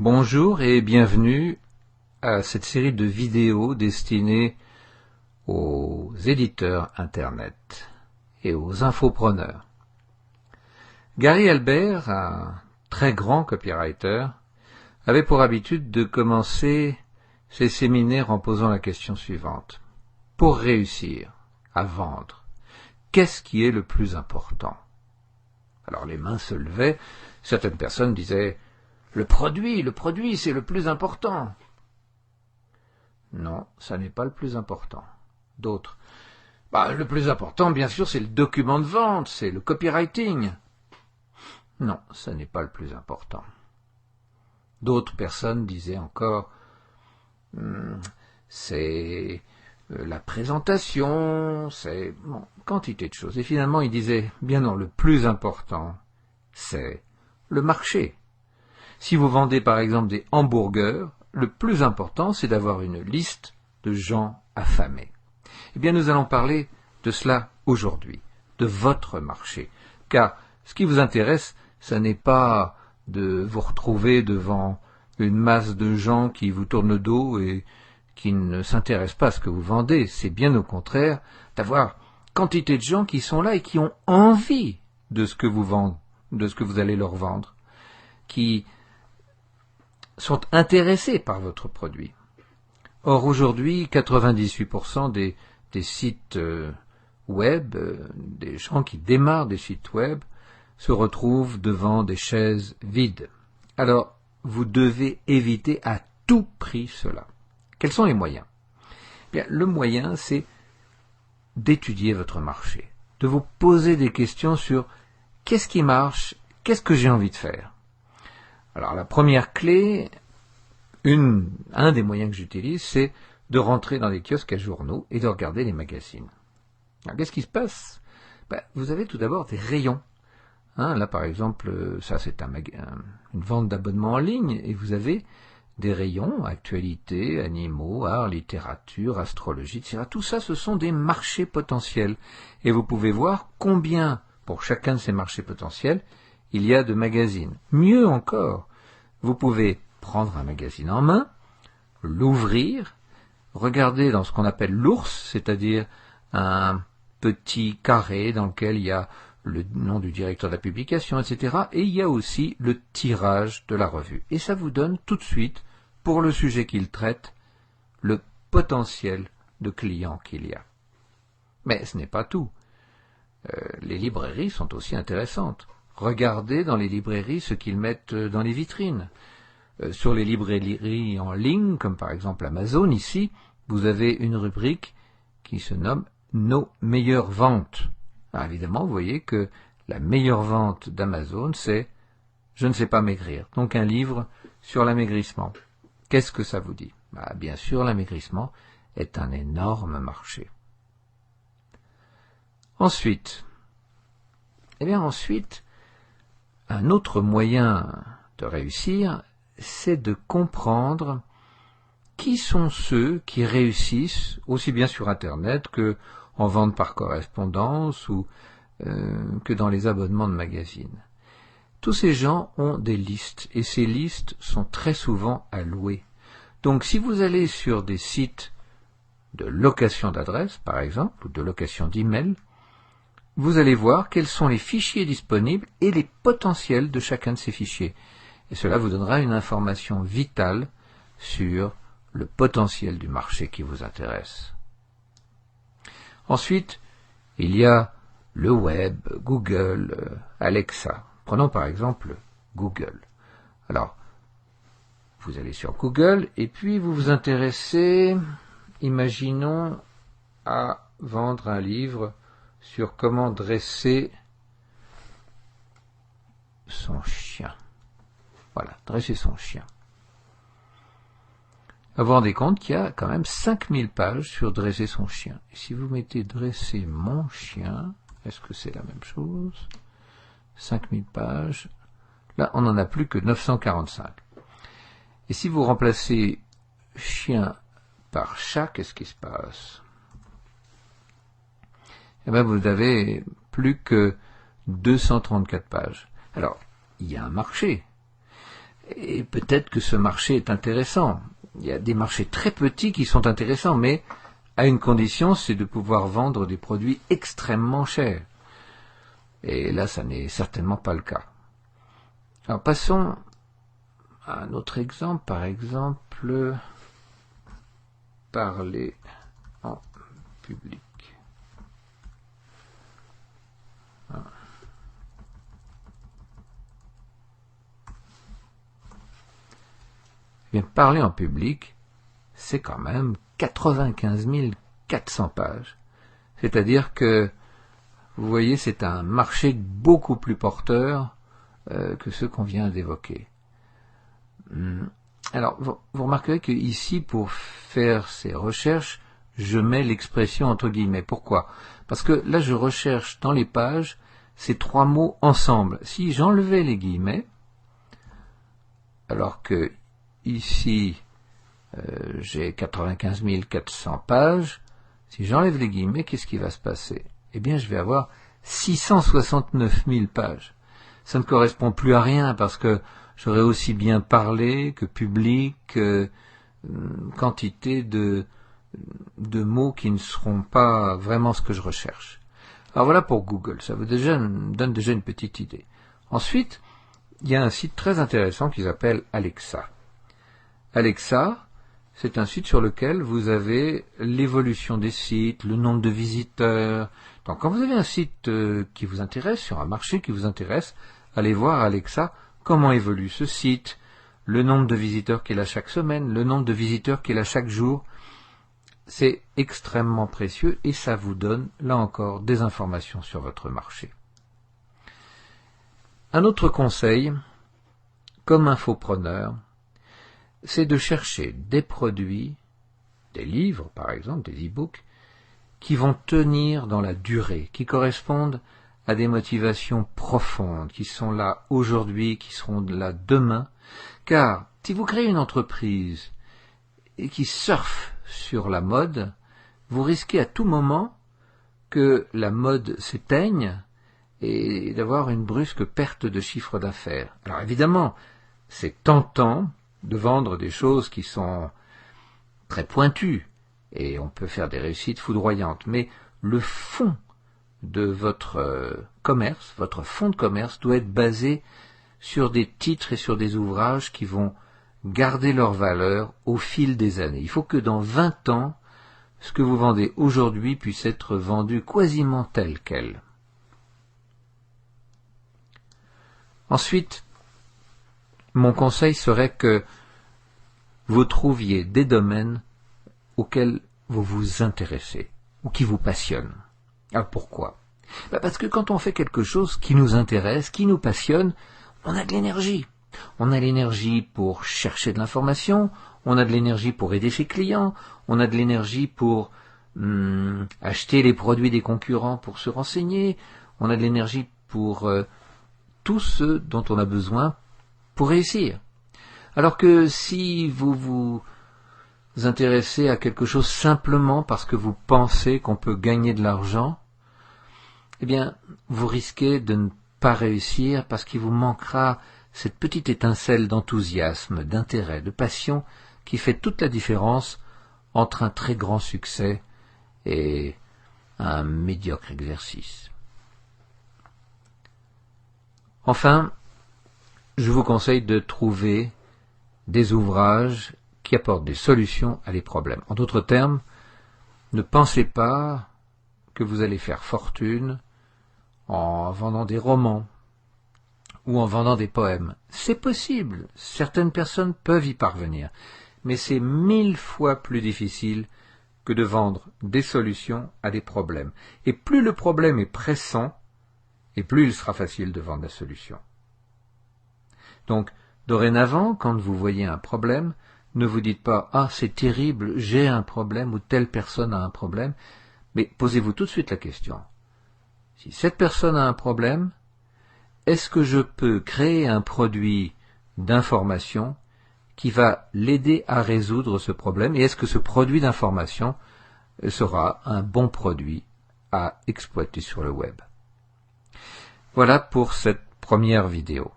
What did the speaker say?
Bonjour et bienvenue à cette série de vidéos destinées aux éditeurs Internet et aux infopreneurs. Gary Albert, un très grand copywriter, avait pour habitude de commencer ses séminaires en posant la question suivante. Pour réussir à vendre, qu'est-ce qui est le plus important? Alors les mains se levaient, certaines personnes disaient « Le produit, c'est le plus important ». Non, ça n'est pas le plus important. D'autres « Le plus important, bien sûr, c'est le document de vente, c'est le copywriting ». Non, ça n'est pas le plus important. D'autres personnes disaient encore c'est la présentation, c'est quantité de choses. Et finalement, ils disaient bien non, le plus important, c'est le marché. Si vous vendez par exemple des hamburgers, le plus important, c'est d'avoir une liste de gens affamés. Eh bien, nous allons parler de cela aujourd'hui, de votre marché. Car ce qui vous intéresse, ce n'est pas de vous retrouver devant une masse de gens qui vous tournent le dos et qui ne s'intéressent pas à ce que vous vendez. C'est bien au contraire d'avoir quantité de gens qui sont là et qui ont envie de ce que vous vendez, de ce que vous allez leur vendre, qui sont intéressés par votre produit. Or, aujourd'hui, 98% des sites web, des gens qui démarrent des sites web, se retrouvent devant des chaises vides. Alors, vous devez éviter à tout prix cela. Quels sont les moyens? Bien, le moyen, c'est d'étudier votre marché, de vous poser des questions sur qu'est-ce qui marche, qu'est-ce que j'ai envie de faire. Alors, la première clé, un des moyens que j'utilise, c'est de rentrer dans les kiosques à journaux et de regarder les magazines. Alors, qu'est-ce qui se passe? Vous avez tout d'abord des rayons. Là, par exemple, ça c'est une vente d'abonnement en ligne, et vous avez des rayons, actualité, animaux, art, littérature, astrologie, etc. Tout ça, ce sont des marchés potentiels. Et vous pouvez voir combien, pour chacun de ces marchés potentiels, il y a de magazines. Mieux encore, vous pouvez prendre un magazine en main, l'ouvrir, regarder dans ce qu'on appelle l'ours, c'est-à-dire un petit carré dans lequel il y a le nom du directeur de la publication, etc. Et il y a aussi le tirage de la revue. Et ça vous donne tout de suite, pour le sujet qu'il traite, le potentiel de clients qu'il y a. Mais ce n'est pas tout. Les librairies sont aussi intéressantes. Regardez dans les librairies ce qu'ils mettent dans les vitrines. Sur les librairies en ligne, comme par exemple Amazon, ici, vous avez une rubrique qui se nomme « Nos meilleures ventes ». Alors évidemment, vous voyez que la meilleure vente d'Amazon, c'est « Je ne sais pas maigrir ». Donc un livre sur l'amaigrissement. Qu'est-ce que ça vous dit? Bien sûr, l'amaigrissement est un énorme marché. Ensuite, un autre moyen de réussir, c'est de comprendre qui sont ceux qui réussissent aussi bien sur Internet que en vente par correspondance ou que dans les abonnements de magazines. Tous ces gens ont des listes et ces listes sont très souvent à louer. Donc si vous allez sur des sites de location d'adresses, par exemple, ou de location d'email, vous allez voir quels sont les fichiers disponibles et les potentiels de chacun de ces fichiers. Et cela vous donnera une information vitale sur le potentiel du marché qui vous intéresse. Ensuite, il y a le web, Google, Alexa. Prenons par exemple Google. Alors, vous allez sur Google et puis vous vous intéressez, imaginons, à vendre un livre sur comment dresser son chien. Voilà, dresser son chien. Vous vous rendez compte qu'il y a quand même 5000 pages sur dresser son chien. Et si vous mettez dresser mon chien, est-ce que c'est la même chose? 5000 pages. Là, on n'en a plus que 945. Et si vous remplacez chien par chat, qu'est-ce qui se passe? Eh bien, vous avez plus que 234 pages. Alors, il y a un marché. Et peut-être que ce marché est intéressant. Il y a des marchés très petits qui sont intéressants, mais à une condition, c'est de pouvoir vendre des produits extrêmement chers. Et là, ça n'est certainement pas le cas. Alors passons à un autre exemple, par exemple, parler en public. Bien, parler en public, c'est quand même 95 400 pages. C'est-à-dire que, vous voyez, c'est un marché beaucoup plus porteur que ceux qu'on vient d'évoquer. Alors, vous remarquerez que ici, pour faire ces recherches, je mets l'expression entre guillemets. Pourquoi? Parce que là, je recherche dans les pages ces trois mots ensemble. Si j'enlevais les guillemets, alors que ici, j'ai 95 400 pages, si j'enlève les guillemets, qu'est-ce qui va se passer? Eh bien, je vais avoir 669 000 pages. Ça ne correspond plus à rien parce que j'aurais aussi bien parlé que public, quantité de mots qui ne seront pas vraiment ce que je recherche. Alors voilà pour Google, ça vous donne déjà une petite idée. Ensuite, il y a un site très intéressant qui s'appelle Alexa. Alexa, c'est un site sur lequel vous avez l'évolution des sites, le nombre de visiteurs. Donc quand vous avez un site qui vous intéresse, sur un marché qui vous intéresse, allez voir Alexa comment évolue ce site, le nombre de visiteurs qu'il a chaque semaine, le nombre de visiteurs qu'il a chaque jour. C'est extrêmement précieux et ça vous donne, là encore, des informations sur votre marché. Un autre conseil, comme infopreneur, c'est de chercher des produits, des livres par exemple, des e-books, qui vont tenir dans la durée, qui correspondent à des motivations profondes, qui sont là aujourd'hui, qui seront là demain. Car si vous créez une entreprise et qui surfe sur la mode, vous risquez à tout moment que la mode s'éteigne et d'avoir une brusque perte de chiffre d'affaires. Alors évidemment, c'est tentant de vendre des choses qui sont très pointues, et on peut faire des réussites foudroyantes, mais le fond de votre commerce, votre fonds de commerce doit être basé sur des titres et sur des ouvrages qui vont garder leur valeur au fil des années. Il faut que dans 20 ans, ce que vous vendez aujourd'hui puisse être vendu quasiment tel quel. Ensuite, mon conseil serait que vous trouviez des domaines auxquels vous vous intéressez, ou qui vous passionnent. Alors pourquoi? Parce que quand on fait quelque chose qui nous intéresse, qui nous passionne, on a de l'énergie. On a l'énergie pour chercher de l'information, on a de l'énergie pour aider ses clients, on a de l'énergie pour acheter les produits des concurrents pour se renseigner, on a de l'énergie pour tout ce dont on a besoin pour réussir. Alors que si vous vous intéressez à quelque chose simplement parce que vous pensez qu'on peut gagner de l'argent, eh bien, vous risquez de ne pas réussir parce qu'il vous manquera cette petite étincelle d'enthousiasme, d'intérêt, de passion qui fait toute la différence entre un très grand succès et un médiocre exercice. Enfin, je vous conseille de trouver des ouvrages qui apportent des solutions à des problèmes. En d'autres termes, ne pensez pas que vous allez faire fortune en vendant des romans ou en vendant des poèmes. C'est possible, certaines personnes peuvent y parvenir, mais c'est 1000 fois plus difficile que de vendre des solutions à des problèmes. Et plus le problème est pressant, et plus il sera facile de vendre la solution. Donc, dorénavant, quand vous voyez un problème, ne vous dites pas « Ah, c'est terrible, j'ai un problème » ou « Telle personne a un problème », mais posez-vous tout de suite la question. Si cette personne a un problème, est-ce que je peux créer un produit d'information qui va l'aider à résoudre ce problème, et est-ce que ce produit d'information sera un bon produit à exploiter sur le web? Voilà pour cette première vidéo.